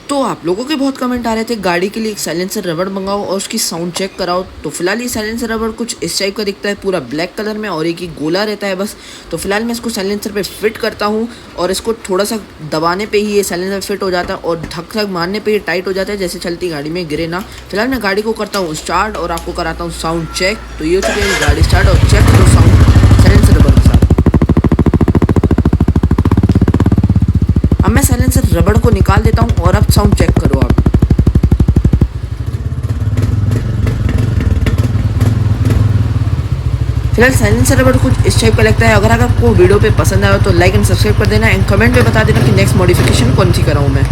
तो आप लोगों के बहुत कमेंट आ रहे थे गाड़ी के लिए एक साइलेंसर रबड़ मंगाओ और उसकी साउंड चेक कराओ। तो फिलहाल ये साइलेंसर रबड़ कुछ इस टाइप का दिखता है, पूरा ब्लैक कलर में, और एक ही गोला रहता है बस। तो फिलहाल मैं इसको साइलेंसर पे फिट करता हूँ और इसको थोड़ा सा दबाने पे ही ये साइलेंसर फिट हो जाता है और धक धक मारने पे ये टाइट हो जाता है, जैसे चलती गाड़ी में गिरे ना। फिलहाल मैं गाड़ी को करता हूँ स्टार्ट और आपको कराता हूँ साउंड चेक। तो ये हो चुकी है गाड़ी स्टार्ट, और चेक करो साउंड साइलेंसर रबड़ के साथ। अब मैं साइलेंसर रबड़ को निकाल देता हूँ और अब साउंड चेक करो आप। फिलहाल साइलेंसर रबड़ कुछ इस टाइप का लगता है। अगर आपको वीडियो पे पसंद आया तो लाइक एंड सब्सक्राइब कर देना एंड कमेंट में बता देना कि नेक्स्ट मॉडिफिकेशन कौन सी कराऊँ मैं।